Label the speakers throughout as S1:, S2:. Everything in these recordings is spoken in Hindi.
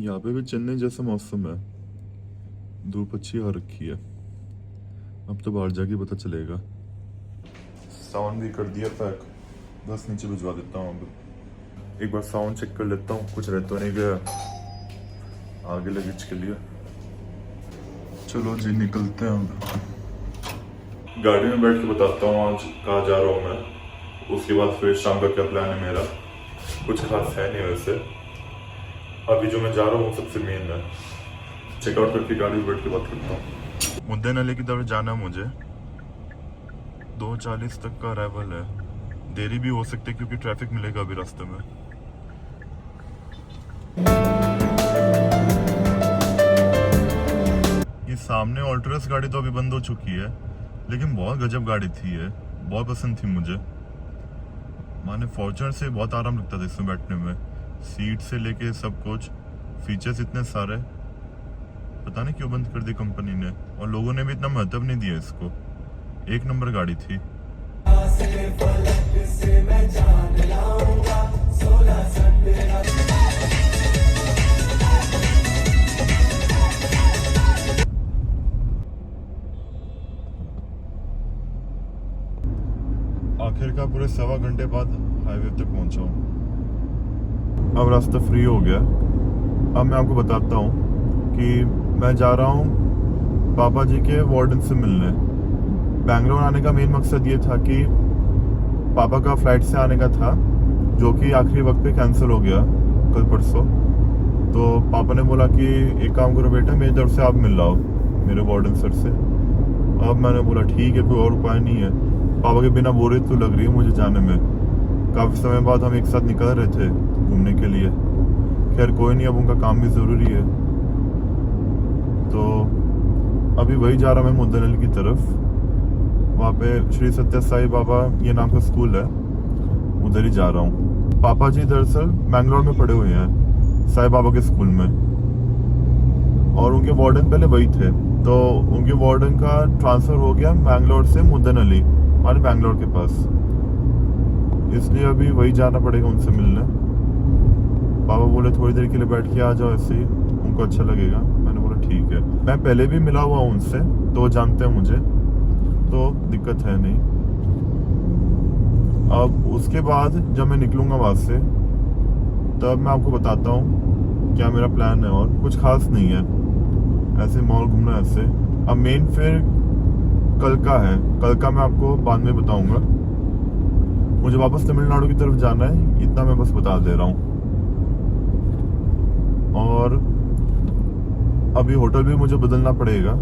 S1: यहाँ पे भी चेन्नई जैसा मौसम है। धूप अच्छी आ रखी है। अब तो बाहर जाके पता चलेगा। साउंड भी कर दिया पैक, बस नीचे भिजवा देता हूँ। अब एक बार साउंड चेक कर लेता हूँ, कुछ रहता नहीं गया आगे लगेज के लिए। चलो जी निकलते हैं। अब गाड़ी में बैठ के बताता हूँ आज कहाँ जा रहा हूँ मैं, उसके बाद फिर शाम का क्या प्लान है मेरा। कुछ खास है नहीं वैसे, अभी जो मैं जा रहा हूँ वो सबसे मेन है। चेकआउट करके गाड़ी में बैठ के बात करता हूँ। मुद्दे नाले की तरफ जाना है मुझे, 2:40 तक का अराइवल है। देरी भी हो सकती है क्योंकि ट्रैफिक मिलेगा अभी रास्ते में। ये सामने ऑल्टरस गाड़ी तो अभी बंद हो चुकी है, लेकिन बहुत गजब गाड़ी थी ये, बहुत पसंद थी मुझे। माने फॉर्च्यूनर से बहुत आराम लगता था इसमें बैठने में, सीट से लेके सब कुछ, फीचर्स इतने सारे। पता नहीं क्यों बंद कर दी कंपनी ने, और लोगों ने भी इतना महत्व नहीं दिया इसको। एक नंबर गाड़ी थी। आखिरकार पूरे 1.25 घंटे बाद हाईवे तक पहुंचा हूँ। अब रास्ता फ्री हो गया। अब मैं आपको बताता हूँ कि मैं जा रहा हूँ पापा जी के वार्डन से मिलने। बैंगलोर आने का मेन मकसद ये था कि पापा का फ्लाइट से आने का था, जो कि आखिरी वक्त पे कैंसिल हो गया कल परसों। तो पापा ने बोला कि एक काम करो बेटा, मेरी तरफ से आप मिल लाओ मेरे वार्डन सर से। अब मैंने बोला ठीक है, कोई और उपाय नहीं है। पापा के बिना बोरियत तो लग रही है मुझे जाने में। काफ़ी समय बाद हम एक साथ निकल रहे थे घूमने के लिए। खैर कोई नहीं, अब उनका काम भी ज़रूरी है। तो अभी वही जा रहा मैं मुद्दनल की तरफ। वहाँ पे श्री सत्य साई बाबा ये नाम का स्कूल है, उधर ही जा रहा हूँ। पापा जी दरअसल मैंगलोर में पढ़े हुए हैं साई बाबा के स्कूल में, और उनके वार्डन पहले वही थे। तो उनके वार्डन का ट्रांसफ़र हो गया मैंगलोर से मुद्दनली, हमारे बैंगलोर के पास। इसलिए अभी वही जाना पड़ेगा उनसे मिलने। पापा बोले थोड़ी देर के लिए बैठ के आ जाओ, ऐसे ही उनको अच्छा लगेगा। मैंने बोला ठीक है। मैं पहले भी मिला हुआ उनसे, तो जानते हैं मुझे, तो दिक्कत है नहीं। अब उसके बाद जब मैं निकलूंगा वहाँ से, तब मैं आपको बताता हूँ क्या मेरा प्लान है। और कुछ खास नहीं है, ऐसे मॉल घूमना ऐसे। अब मेन फिर कल का है, कल का मैं आपको बाद में बताऊंगा। मुझे वापस तमिलनाडु की तरफ जाना है, इतना मैं बस बता दे रहा हूँ। और अभी होटल भी मुझे बदलना पड़ेगा।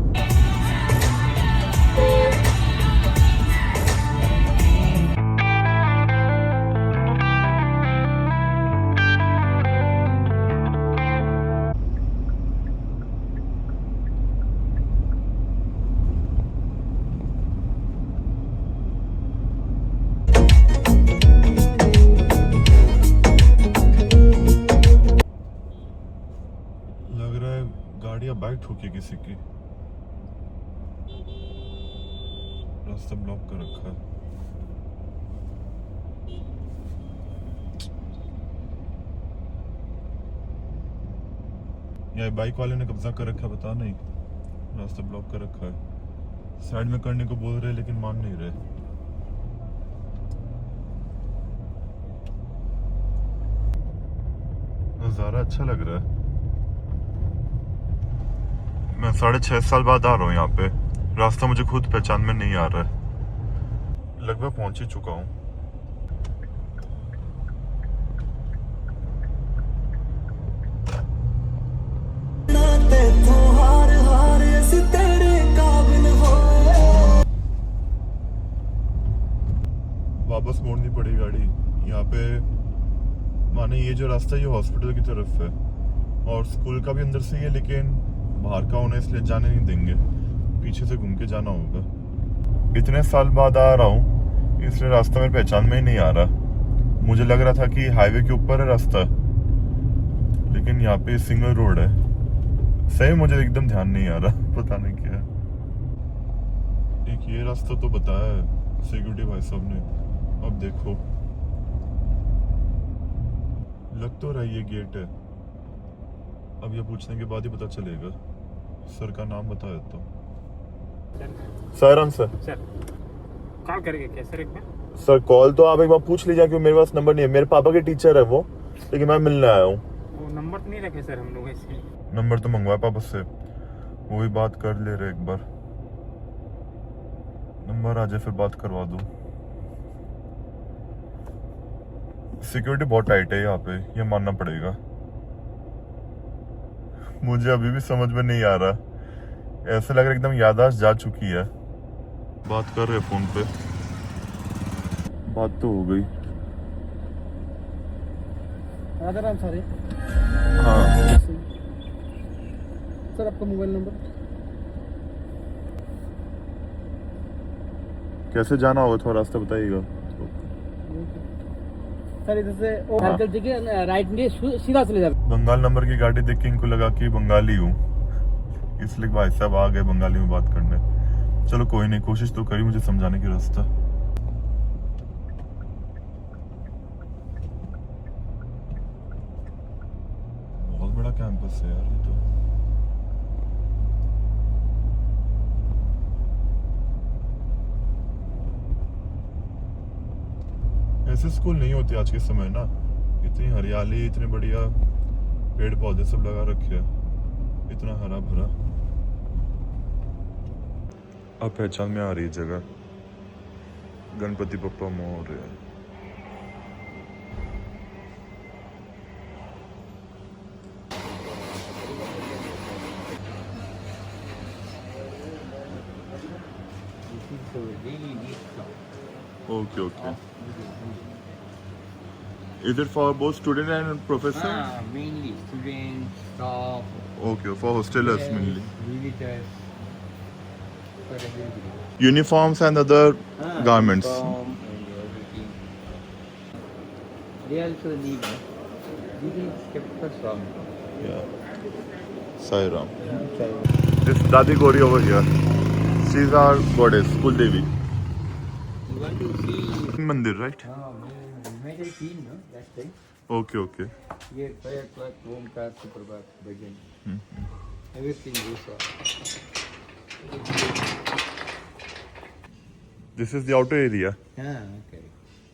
S1: लग रहा है गाड़ी अब बाइक ठोकी किसी की। रास्ता ब्लॉक कर रखा है। या बाइक वाले ने कब्जा कर रखा, पता नहीं। रास्ता ब्लॉक कर रखा है। साइड में करने को बोल रहे लेकिन मान नहीं रहे। नज़ारा अच्छा लग रहा है। मैं 6.5 साल बाद आ रहा हूँ यहाँ पे। रास्ता मुझे खुद पहचान में नहीं आ रहा है। लगभग पहुंच ही चुका हूँ। वापस मोड़नी पड़ी गाड़ी यहाँ पे। माने ये जो रास्ता है ये हॉस्पिटल की तरफ है, और स्कूल का भी अंदर से ही है, लेकिन बाहर का होना इसलिए जाने नहीं देंगे, पीछे से घूम के जाना होगा। इतने साल बाद आ रहा हूँ इसलिए रास्ता मेरी पहचान में ही नहीं आ रहा। मुझे लग रहा था कि हाईवे के ऊपर है रास्ता, लेकिन यहाँ पे सिंगल रोड है। सही मुझे एकदम ध्यान नहीं आ रहा, पता नहीं क्या। एक ये रास्ता तो बताया है सिक्योरिटी भाई साहब ने। अब देखो, लग तो रहा है ये गेट है। अब ये पूछने के बाद ही पता चलेगा। सर का नाम बताया तो सायराम सर।
S2: सर कॉल करेंगे क्या सर एक बार?
S1: सर कॉल तो आप एक बार पूछ लीजिए क्योंकि मेरे पास नंबर नहीं है। मेरे पापा के टीचर है वो, लेकिन मैं मिलने आया हूँ।
S2: वो नंबर तो नहीं रखे सर हम लोग ऐसे।
S1: नंबर तो मंगवाया पापा से, वो भी बात कर ले रहे एक बार। नंबर आ जाए फिर बात करवा दूँ। सिक्योरिटी बहुत टाइट है यहाँ पे, ये मानना पड़ेगा। मुझे अभी भी समझ में नहीं आ रहा, ऐसा लग रहा है एकदम याददाश्त जा चुकी है। बात कर रहे फोन पे, बात तो हो गई।
S3: राम सर।
S1: हाँ
S3: सर आपका मोबाइल नंबर?
S1: कैसे जाना होगा, थोड़ा रास्ता बताइएगा।
S3: सर इधर से सर्कल देखिए, राइट में सीधा चले जाओ।
S1: बंगाल नंबर की गाड़ी देख के इनको लगा कि बंगाली हूँ, इसलिए भाई साहब आ गए बंगाली में बात करने। चलो कोई नहीं, कोशिश तो करी मुझे समझाने की रास्ता। बहुत बड़ा कैंपस है यार ये तो। ऐसे स्कूल नहीं होते आज के समय ना, इतनी हरियाली, इतने बढ़िया पेड़ पौधे सब लगा रखे हैं, इतना हरा भरा। अब पहचान में आ रही जगह, Ganpati Bappa Morya. Okay okay. Is it for both student and professor?
S4: Mainly students, staff,
S1: Okay, for hostelers mainly.
S4: visitors, for everybody.
S1: Uniforms and other garments.
S4: Uniform and everything. They also need. This is kept for song.
S1: Yeah. Sai Ram. This Dadi Gori over here. She's our goddess, Kul Devi.
S4: You want to see?
S1: Mandir, right?
S4: You might have seen, no? Last time.
S1: Okay, okay.
S4: Here, 5 o'clock, Omkar, Suprabhat, Bhajan. Everything goes on.
S1: This is the outer area.
S4: Okay.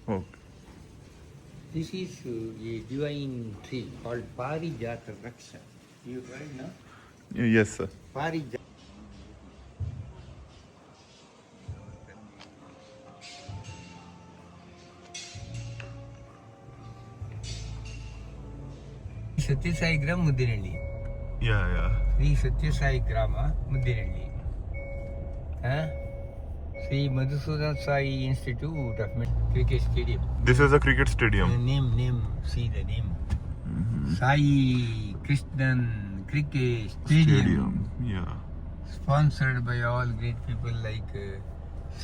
S1: Okay.
S4: This is a divine tree called Parijata Raksha. You heard, no?
S1: Yes, sir.
S4: Parijata. Satyasai Gram Mudineralli.
S1: Yeah, yeah.
S4: Sri Satyasai Grama Mudineralli. Sri Madhusudan Sai Institute of Cricket Stadium.
S1: This is a cricket stadium.
S4: Name, see the name. Sai Krishnan Cricket Stadium.
S1: Yeah.
S4: Sponsored by all great people like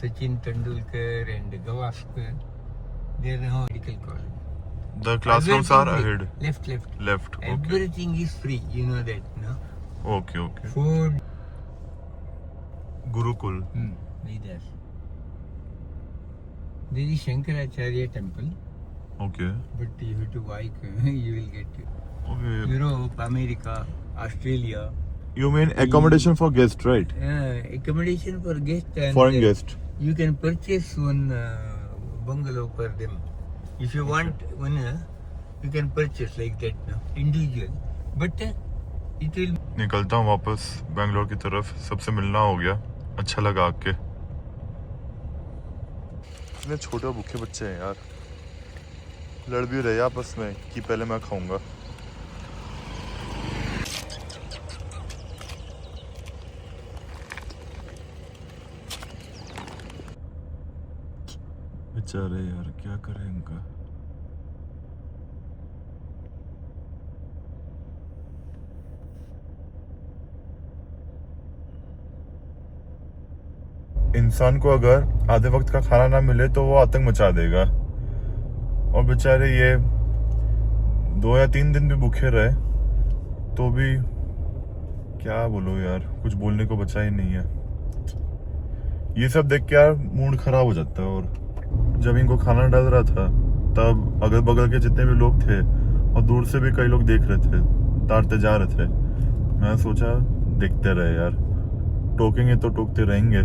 S4: Sachin Tendulkar and Gavaskar. They are now medical college.
S1: The classrooms are
S4: Everything
S1: ahead.
S4: Left.
S1: Left. Okay.
S4: Everything is free. You know that, no?
S1: Okay, okay.
S4: Food.
S1: Gurukul.
S4: Leaders. There is Shankaracharya temple,
S1: Okay.
S4: but you have to bike. You will get
S1: Okay.
S4: Europe, America, Australia.
S1: You mean accommodation for guests, right?
S4: Accommodation for guests and
S1: Foreign guests.
S4: you can purchase one bungalow per them. If you want one, you can purchase like that, no? Individual. But it will.
S1: निकलता हूँ वापस बेंगलोर की तरफ। सबसे मिलना हो गया, अच्छा लगा आके। इतने छोटे भूखे बच्चे हैं यार, लड़ भी रहे आपस में कि पहले मैं खाऊंगा। बेचारे यार, क्या करें इनका। इंसान को अगर आधे वक्त का खाना ना मिले तो वो आतंक मचा देगा, और बेचारे ये 2 या 3 दिन भी भूखे रहे तो भी क्या बोलो यार, कुछ बोलने को बचा ही नहीं है। ये सब देख के यार मूड खराब हो जाता है। और जब इनको खाना डाल रहा था तब अगल बगल के जितने भी लोग थे और दूर से भी कई लोग देख रहे थे, उतारते जा रहे थे। मैं सोचा देखते रहे यार, टोकेंगे तो टोकते रहेंगे।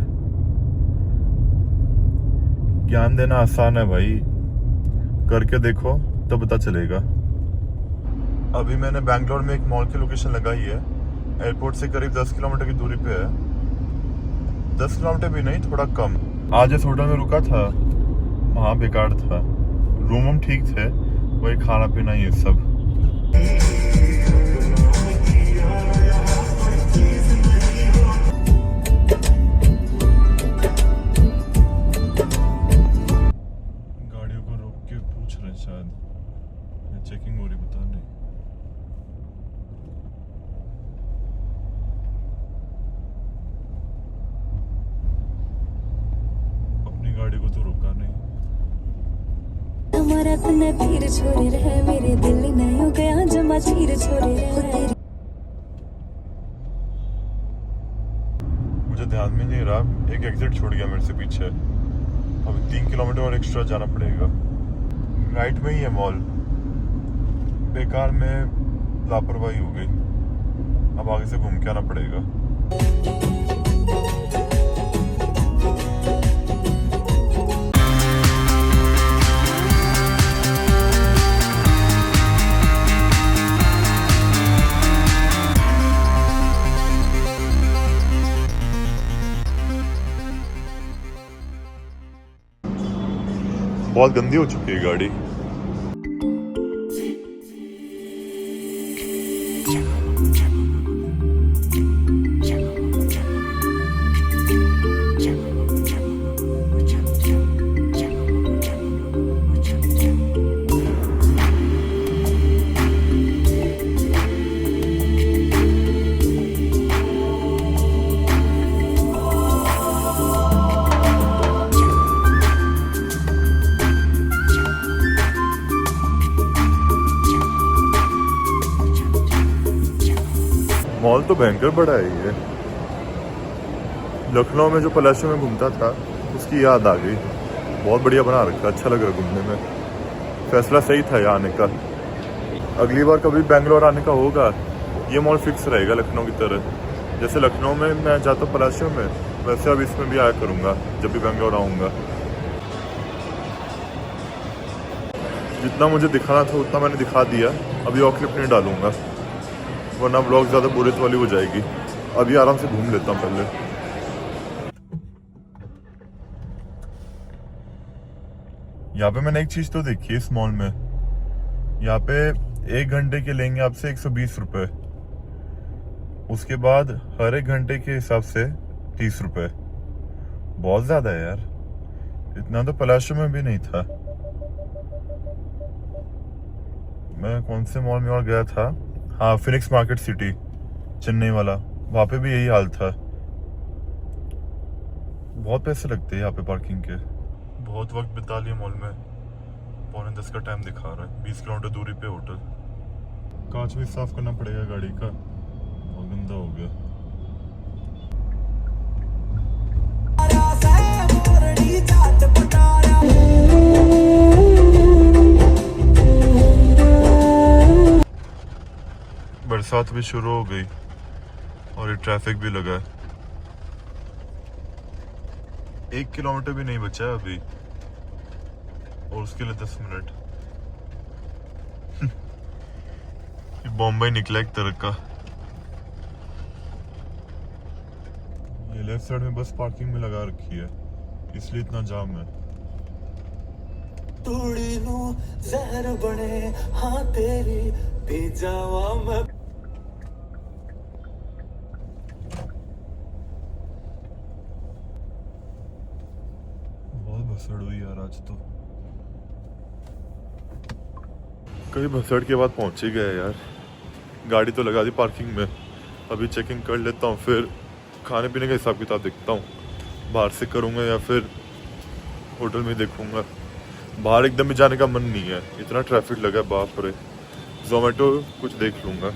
S1: ज्ञान देना आसान है भाई, करके देखो तो पता चलेगा। अभी मैंने बैंगलोर में एक मॉल की लोकेशन लगाई है, एयरपोर्ट से करीब 10 किलोमीटर की दूरी पे है। 10 किलोमीटर भी नहीं, थोड़ा कम। आज इस होटल में रुका था, वहाँ बेकार था। रूम ठीक थे, वही खाना पीना ये सब। गाड़ियों को रोक के पूछ रहे शायद, चेकिंग हो रही, पता नहीं। अपनी गाड़ी को तो रोका नहीं।
S5: हमारा तन्ने तीर छोड़े रहे, मेरे दिल नहीं हो गया जमा चीर छोड़े रहे।
S1: मुझे ध्यान में नहीं रहा, एक एग्जिट छोड़ गया मेरे से पीछे। अभी 3 किलोमीटर और एक्स्ट्रा जाना पड़ेगा। राइट में ही है मॉल। बेकार में लापरवाही हो गई, अब आगे से घूम के आना पड़ेगा। बहुत गंदी हो चुकी है गाड़ी। मॉल तो भयंकर बड़ा है ये। लखनऊ में जो पलाशों में घूमता था उसकी याद आ गई। बहुत बढ़िया बना रखा, अच्छा लग रहा घूमने में। फैसला सही था यहाँ आने का। अगली बार कभी बैंगलोर आने का होगा, ये मॉल फिक्स रहेगा लखनऊ की तरह। जैसे लखनऊ में मैं जाता हूँ पलाशों में, वैसे अब इसमें भी आया करूँगा जब भी बैंगलोर आऊँगा। जितना मुझे दिखाना था उतना मैंने दिखा दिया। अभी और क्लिप नहीं डालूंगा, वरना ब्लॉग ज़्यादा बोरियत वाली हो जाएगी। अभी आराम से घूम लेता हूँ पहले। यहाँ पे मैंने एक चीज़ तो देखी है इस मॉल में। यहाँ पे 1 घंटे के लेंगे आपसे 120 रुपये। उसके बाद हर 1 घंटे के हिसाब से 30 रुपये। बहुत ज़्यादा है यार, इतना तो पलाशों में भी नहीं था। मैं कौन से मॉल में और गया था, हाँ फिनिक्स मार्केट सिटी चेन्नई वाला, वहाँ पे भी यही हाल था। बहुत पैसे लगते हैं यहाँ पे पार्किंग के। बहुत वक्त बिता लिया मॉल में, 9:45 का टाइम दिखा रहा है। 20 किलोमीटर दूरी पे होटल। कांच भी साफ करना पड़ेगा गाड़ी का, बहुत गंदा हो गया। बरसात भी शुरू हो गई और ये ट्रैफिक भी लगा है। 1 किलोमीटर भी नहीं बचा है अभी, और उसके लिए 10 मिनट। ये बॉम्बे निकला एक तरह का। ये लेफ्ट साइड में बस पार्किंग में लगा रखी है, इसलिए इतना जाम है।
S6: तोड़ी लूं जहर बने हाँ तेरी पी जावा मैं।
S1: भसड़ हुई यार आज तो। कई भसड़ के बाद पहुंच ही गए यार। गाड़ी तो लगा दी पार्किंग में, अभी चेकिंग कर लेता हूँ, फिर खाने पीने का हिसाब किताब देखता हूँ। बाहर से करूँगा या फिर होटल में देखूँगा। बाहर एकदम भी जाने का मन नहीं है, इतना ट्रैफिक लगा है, बाप रे। जोमेटो कुछ देख लूँगा।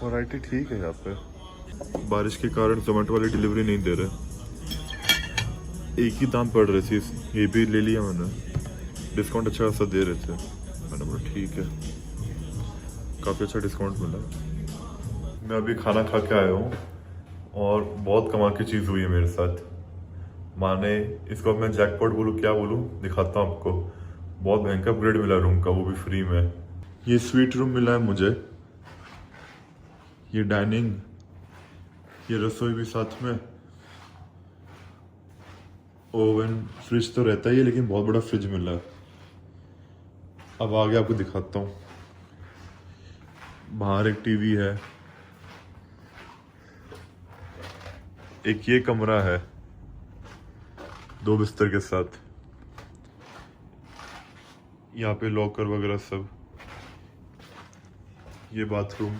S1: वैरायटी ठीक है यहाँ पे। बारिश के कारण जोमेटो वाली डिलीवरी नहीं दे रहे। एक ही दाम पड़ रही थी, ये भी ले लिया मैंने। डिस्काउंट अच्छा खासा दे रहे थे, मैंने बोला ठीक है। काफ़ी अच्छा डिस्काउंट मिला। मैं अभी खाना खा के आया हूँ और बहुत कमाल की चीज़ हुई है मेरे साथ। माने इसको मैं जैकपॉट बोलूँ क्या बोलूँ, दिखाता हूँ आपको। बहुत भयंकर अपग्रेड मिला रूम का, वो भी फ्री में। ये स्वीट रूम मिला है मुझे, ये डाइनिंग, ये रसोई भी साथ में, ओवन, फ्रिज तो रहता ही है लेकिन बहुत बड़ा फ्रिज मिला है। अब आगे आपको दिखाता हूँ। बाहर एक टीवी है, एक ये कमरा है 2 बिस्तर के साथ, यहाँ पे लॉकर वगैरह सब, ये बाथरूम,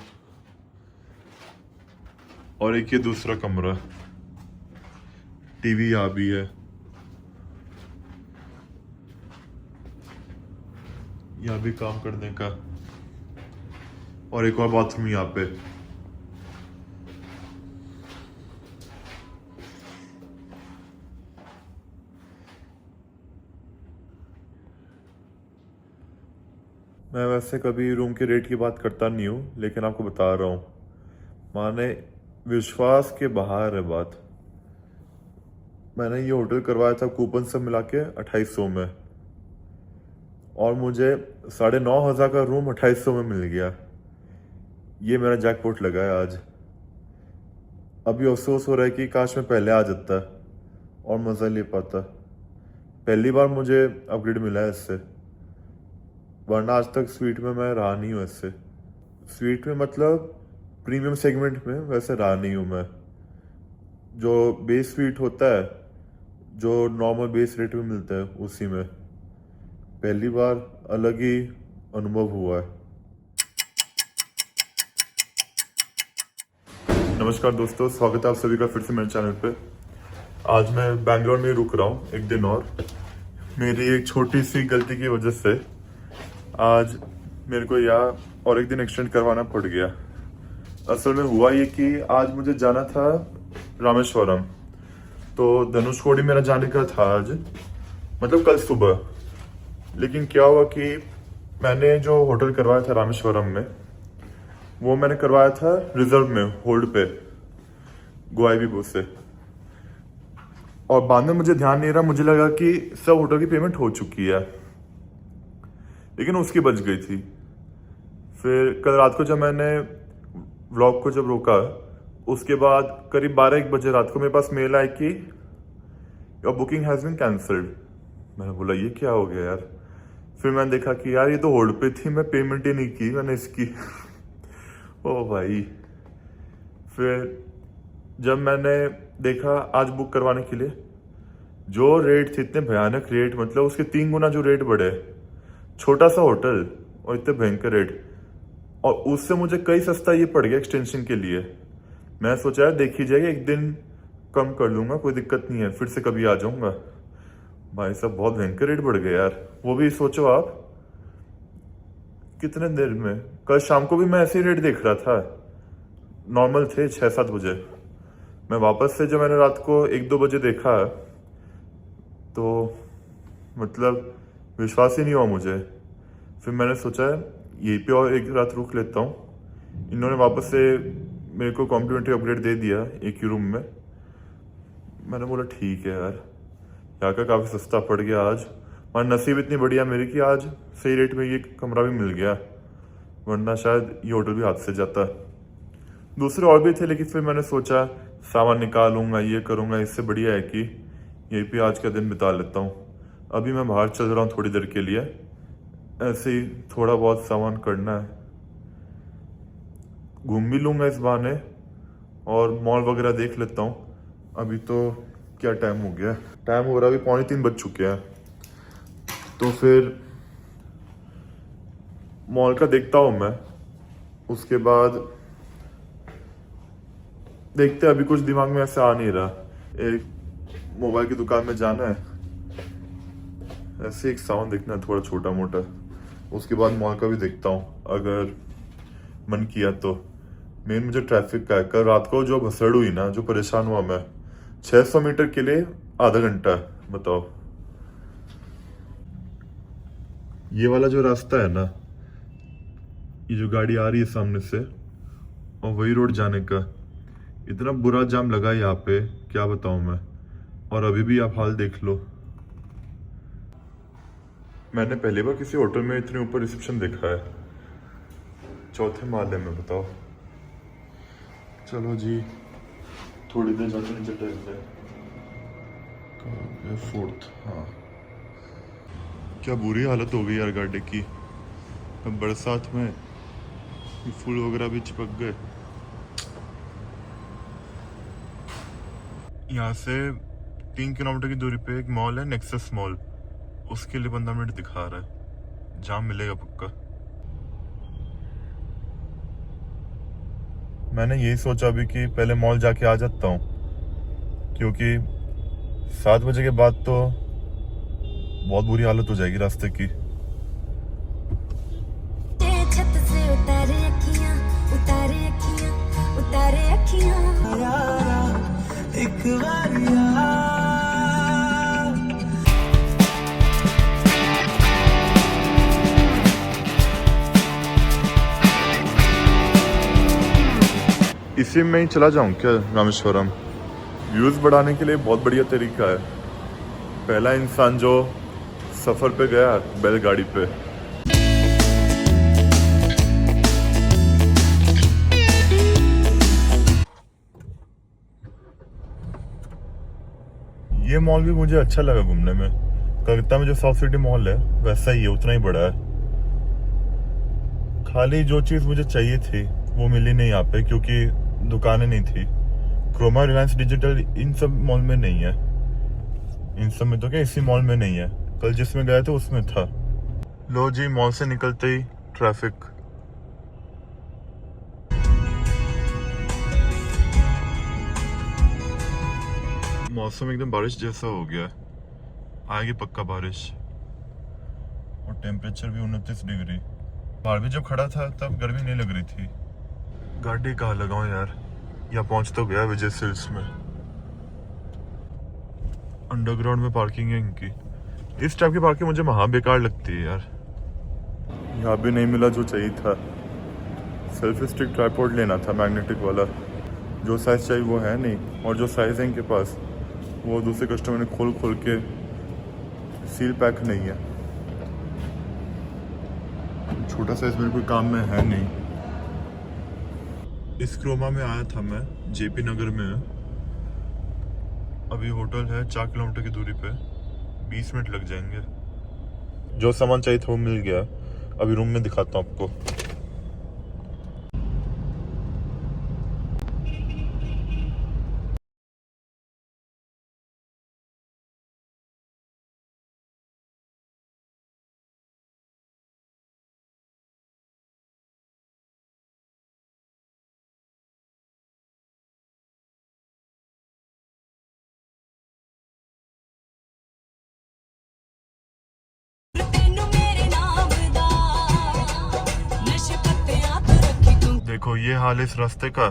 S1: और एक ये दूसरा कमरा, टीवी यहाँ भी है, यहाँ भी काम करने का, और एक और बाथरूम यहाँ पे। मैं वैसे कभी रूम के रेट की बात करता नहीं हूँ, लेकिन आपको बता रहा हूँ, माने विश्वास के बाहर है बात। मैंने ये होटल करवाया था कूपन सब मिला के 2800 में, और मुझे 9,500 का रूम 2800 में मिल गया। ये मेरा जैकपॉट लगा है आज। अभी अफसोस हो रहा है कि काश मैं पहले आ जाता और मज़ा ले पाता। पहली बार मुझे अपग्रेड मिला है इससे, वरना आज तक स्वीट में मैं रहा नहीं हूँ इससे। स्वीट में मतलब प्रीमियम सेगमेंट में वैसे रहा नहीं हूँ मैं। जो बेस स्वीट होता है, जो नॉर्मल बेस रेट में मिलता है, उसी में पहली बार अलग ही अनुभव हुआ है। नमस्कार दोस्तों, स्वागत है आप सभी का फिर से मेरे चैनल पे। आज मैं बैंगलोर में रुक रहा हूँ एक दिन और। मेरी एक छोटी सी गलती की वजह से आज मेरे को यहाँ और एक दिन एक्सटेंड करवाना पड़ गया। असल में हुआ ये कि आज मुझे जाना था रामेश्वरम, तो धनुषकोडी मेरा जाने का था आज, मतलब कल सुबह। लेकिन क्या हुआ कि मैंने जो होटल करवाया था रामेश्वरम में, वो मैंने करवाया था रिजर्व में, होल्ड पे, गोआईबीबो से। और बाद में मुझे ध्यान नहीं रहा, मुझे लगा कि सब होटल की पेमेंट हो चुकी है, लेकिन उसकी बच गई थी। फिर कल रात को जब मैंने व्लॉग को जब रोका, उसके बाद करीब 12-1 बजे रात को मेरे पास मेल आई कि your booking has been cancelled. मैंने बोला ये क्या हो गया यार। फिर मैंने देखा कि यार ये तो होल्ड पे थी, मैं पेमेंट ही नहीं की मैंने इसकी। ओ भाई। फिर जब मैंने देखा आज बुक करवाने के लिए, जो रेट थे इतने भयानक रेट, मतलब उसके 3 गुना जो रेट बढ़े। छोटा सा होटल और इतने भयंकर रेट, और उससे मुझे कई सस्ता ये पड़ गया एक्सटेंशन के लिए। मैं सोचा यार देखी जाएगी, एक दिन कम कर लूंगा, कोई दिक्कत नहीं है, फिर से कभी आ जाऊंगा। भाई साहब बहुत भयंकर रेट बढ़ गए यार। वो भी सोचो आप कितने देर में। कल शाम को भी मैं ऐसे ही रेट देख रहा था, नॉर्मल थे 6-7 बजे। मैं वापस से जब मैंने रात को 1-2 बजे देखा, तो मतलब विश्वास ही नहीं हुआ मुझे। फिर मैंने सोचा यहीं पे और एक रात रुक लेता हूँ। इन्होंने वापस से मेरे को कॉम्प्लीमेंट्री अपग्रेड दे दिया एक ही रूम में। मैंने बोला ठीक है यार, यहाँ का काफ़ी सस्ता पड़ गया आज। और नसीब इतनी बढ़िया मेरी कि आज सही रेट में ये कमरा भी मिल गया, वरना शायद ये होटल भी हाथ से जाता। दूसरे और भी थे, लेकिन फिर मैंने सोचा सामान निकालूंगा, ये करूँगा, इससे बढ़िया है कि यहीं पे आज का दिन बिता लेता हूँ। अभी मैं बाहर चल रहा हूँ थोड़ी देर के लिए, ऐसे ही थोड़ा बहुत सामान करना है। घूम भी लूँगा इस बहाने और मॉल वगैरह देख लेता हूँ। अभी तो क्या टाइम हो गया, टाइम हो रहा है अभी 2:45 बज चुके हैं। तो फिर मॉल का देखता हूँ मैं, उसके बाद देखते हैं। अभी कुछ दिमाग में ऐसे आ नहीं रहा। एक मोबाइल की दुकान में जाना है, ऐसे एक सामान देखना है थोड़ा छोटा मोटा। उसके बाद मॉल का भी देखता हूँ अगर मन किया तो। मेन मुझे ट्रैफिक का है। कल रात को जो भसड़ हुई ना, जो परेशान हुआ मैं, 600 मीटर के लिए आधा घंटा, बताओ। ये वाला जो रास्ता है ना, ये जो गाड़ी आ रही है सामने से और वही रोड जाने का, इतना बुरा जाम लगा है यहाँ पे, क्या बताऊं मैं। और अभी भी आप हाल देख लो। मैंने पहली बार किसी होटल में इतने ऊपर रिसेप्शन देखा है, 4थे माले में, बताओ। चलो जी, थोड़ी देर जाकर नीचे टहलते हैं। 4th, हाँ। क्या बुरी हालत हो गई यार गाड़ी की। अब बरसात में फूल वगैरह भी चिपक गए। यहाँ से 3 किलोमीटर की दूरी पे एक मॉल है, नेक्सस मॉल। उसके लिए 15 मिनट दिखा रहा है, जाम मिलेगा पक्का। मैंने यही सोचा भी कि पहले मॉल जाके आ जाता हूँ, क्योंकि 7 बजे के बाद तो बहुत बुरी हालत हो जाएगी रास्ते की।
S5: छत से उतारे अखियां, उतारे अखियां, उतारे अखियां।
S6: यारा एक बार यार
S1: इसी में ही चला जाऊं क्या रामेश्वरम? व्यूज बढ़ाने के लिए बहुत बढ़िया तरीका है। पहला इंसान जो सफर पे गया बैलगाड़ी पे। ये मॉल भी मुझे अच्छा लगा घूमने में। कलकत्ता में जो साउथ सिटी मॉल है वैसा ही है, उतना ही बड़ा है। खाली जो चीज मुझे चाहिए थी वो मिली नहीं यहाँ पे, क्योंकि दुकानें नहीं थी। क्रोमा, रिलायंस डिजिटल इन सब मॉल में नहीं है। इन सब में तो क्या, इसी मॉल में नहीं है। कल जिसमें गए थे उसमें था। लो जी, मॉल से निकलते ही ट्रैफिक। मौसम एकदम बारिश जैसा हो गया है, आएगी पक्का बारिश। और टेम्परेचर भी 29 डिग्री। बाहर भी जब खड़ा था तब गर्मी नहीं लग रही थी। गाड़ी कहाँ लगाऊं यार, यहाँ पहुंच तो गया विजय सेल्स में। अंडरग्राउंड में पार्किंग है इनकी। इस टाइप की पार्किंग मुझे महा बेकार लगती है यार। यहाँ भी नहीं मिला जो चाहिए था। सेल्फी स्टिक ट्राइपॉड लेना था, मैग्नेटिक वाला। जो साइज चाहिए वो है नहीं, और जो साइज है इनके पास वो दूसरे कस्टमर ने खोल के सील पैक नहीं है। छोटा साइज मेरे कोई काम में है नहीं। इस क्रोमा में आया था मैं, जेपी नगर में है। अभी होटल है 4 किलोमीटर की दूरी पे, 20 मिनट लग जाएंगे। जो सामान चाहिए था वो मिल गया। अभी रूम में दिखाता हूँ आपको। देखो ये हाल है इस रास्ते का,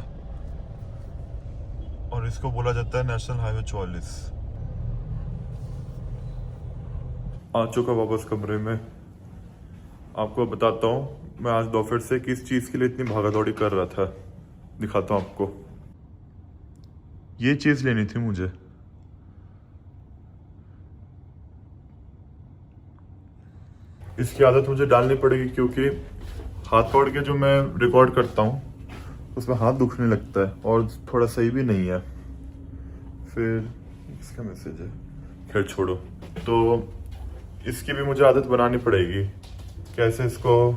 S1: और इसको बोला जाता है नेशनल हाईवे 44। आ चुका वापस कमरे में। आपको बताता हूँ मैं आज दोपहर से किस चीज के लिए इतनी भागा दौड़ी कर रहा था। दिखाता हूँ आपको। ये चीज लेनी थी मुझे। इसकी आदत मुझे डालनी पड़ेगी, क्योंकि हाथ पकड़ के जो मैं रिकॉर्ड करता हूँ उसमें हाथ दुखने लगता है और थोड़ा सही भी नहीं है। फिर इसका मैसेज है, खैर छोड़ो। तो इसकी भी मुझे आदत बनानी पड़ेगी। कैसे इसको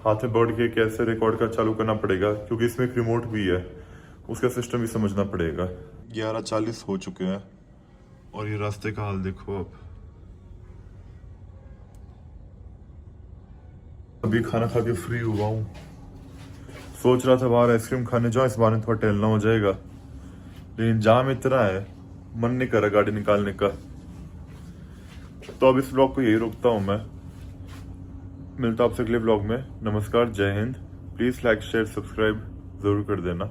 S1: हाथ में पकड़ के कैसे रिकॉर्ड का चालू करना पड़ेगा, क्योंकि इसमें एक रिमोट भी है, उसका सिस्टम भी समझना पड़ेगा। 11:40 हो चुके हैं और ये रास्ते का हाल देखो। अब अभी खाना खा के फ्री हुआ हूँ। सोच रहा था बाहर आइसक्रीम खाने जाओ, इस बार थोड़ा टहलना हो जाएगा, लेकिन जाम इतना है मन नहीं कर रहा गाड़ी निकालने का। तो अब इस ब्लॉग को यही रोकता हूँ मैं। मिलता हूँ आपसे अगले ब्लॉग में। नमस्कार, जय Hind. Please like share subscribe जरूर कर देना।